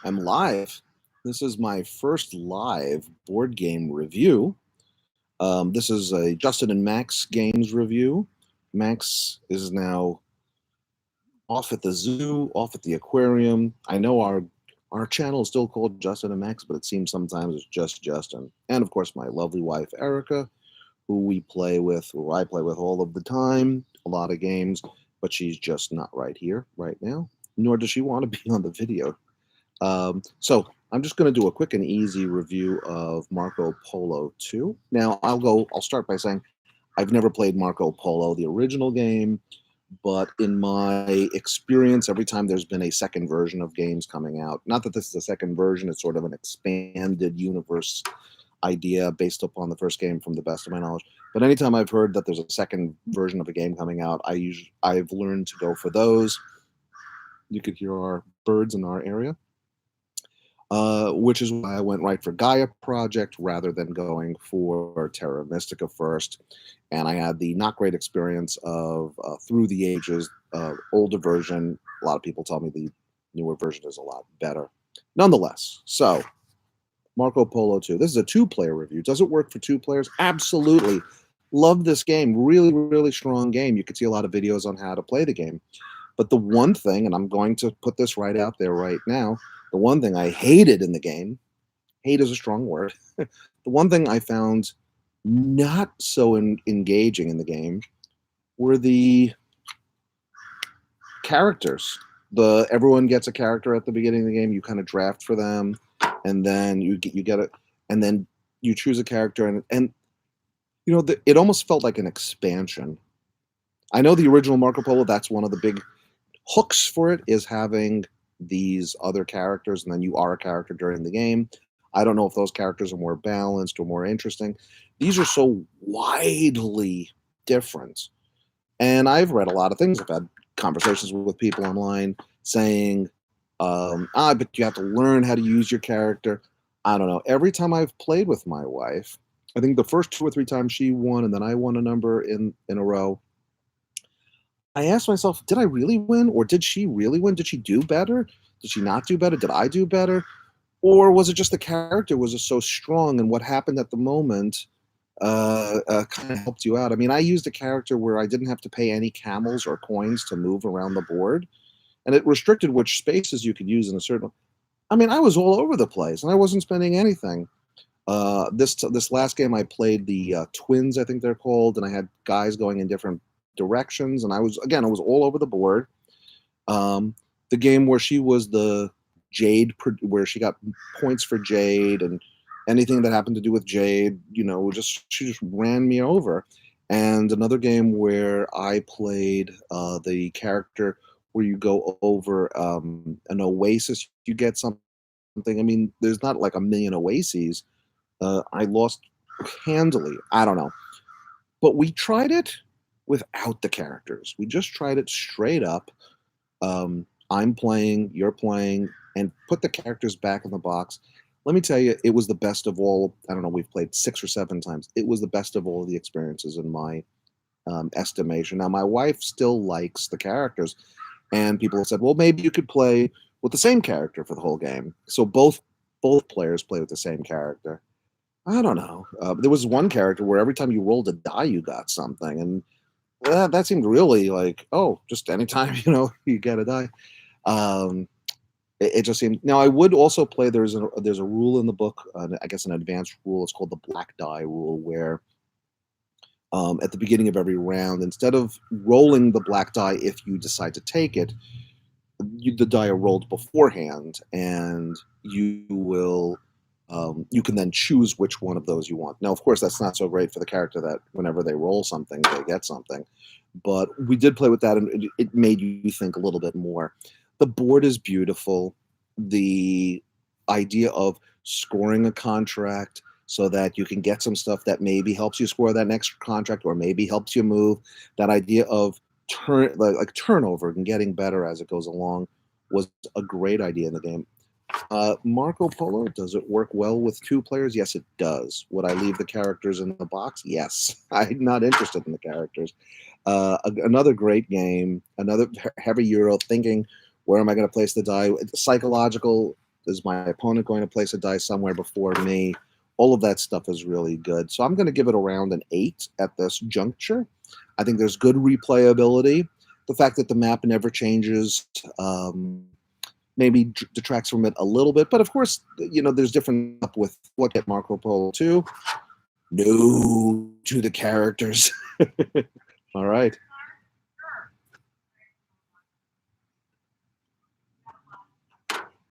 I'm live. This is my first live board game review. This is a Justin and Max games review. Max is now off at the zoo, off at the aquarium. I know our channel is still called Justin and Max, but it seems sometimes it's just Justin. And of course, my lovely wife Erica, who I play with all of the time, a lot of games, but she's just not right here right now. Nor does she want to be on the video. So I'm just going to do a quick and easy review of Marco Polo 2. Now I'll start by saying I've never played Marco Polo, the original game, but in my experience, every time there's been a second version of games coming out, not that this is a second version, it's sort of an expanded universe idea based upon the first game from the best of my knowledge. But anytime I've heard that there's a second version of a game coming out, I've learned to go for those. You could hear our birds in our area. Which is why I went right for Gaia Project rather than going for Terra Mystica first. And I had the not great experience of Through the Ages, older version. A lot of people tell me the newer version is a lot better. Nonetheless, so Marco Polo 2. This is a two-player review. Does it work for two players? Absolutely. Love this game. Really, really strong game. You could see a lot of videos on how to play the game. But the one thing, and I'm going to put this right out there right now, the one thing I hated in the game, hate is a strong word, the one thing I found not so engaging in the game were the characters. Everyone gets a character at the beginning of the game. You kind of draft for them, and then you get it, and then you choose a character, and it almost felt like an expansion. I know the original Marco Polo, that's one of the big hooks for it, is having these other characters, and then you are a character during the game. I don't know if those characters are more balanced or more interesting. These are so widely different. And I've read a lot of things. I've had conversations with people online saying, but you have to learn how to use your character. I don't know. Every time I've played with my wife, I think the first two or three times she won, and then I won a number in a row, I asked myself, did I really win, or did she really win? Did she do better? Did she not do better? Did I do better? Or was it just the character was just so strong, and what happened at the moment kind of helped you out? I mean, I used a character where I didn't have to pay any camels or coins to move around the board, and it restricted which spaces you could use in a certain. I mean, I was all over the place, and I wasn't spending anything. This last game I played the twins, I think they're called, and I had guys going in different directions, and I was all over the board. The game where she was the Jade, where she got points for Jade, and anything that happened to do with Jade, she just ran me over. And another game where I played the character where you go over an oasis, you get something. I mean, there's not like a million oases. I lost handily. I don't know. But we tried it without the characters. We just tried it straight up. I'm playing, you're playing, and put the characters back in the box. Let me tell you, it was the best of all. I don't know, we've played 6 or 7 times. It was the best of all of the experiences in my estimation. Now, my wife still likes the characters, and people have said, well, maybe you could play with the same character for the whole game. So both players play with the same character. I don't know. There was one character where every time you rolled a die, you got something, and that seemed really like, oh, just anytime you get a die. Um, it just seemed. Now I would also play. There's a rule in the book. I guess an advanced rule. It's called the black die rule, where at the beginning of every round, instead of rolling the black die, if you decide to take it, the die are rolled beforehand, and you can then choose which one of those you want. Now, of course, that's not so great for the character that whenever they roll something, they get something. But we did play with that, and it made you think a little bit more. The board is beautiful. The idea of scoring a contract so that you can get some stuff that maybe helps you score that next contract or maybe helps you move, that idea of turnover and getting better as it goes along was a great idea in the game. Marco Polo, does it work well with 2 players? Yes, it does. Would I leave the characters in the box? Yes. I'm not interested in the characters. Another great game, another heavy Euro thinking, where am I going to place the die? Psychological is my opponent going to place a die somewhere before me? All of that stuff is really good. So I'm going to give it around an 8 at this juncture. I think there's good replayability. The fact that the map never changes maybe detracts from it a little bit. But of course, there's different up with look at Marco Polo 2. No to the characters. All right.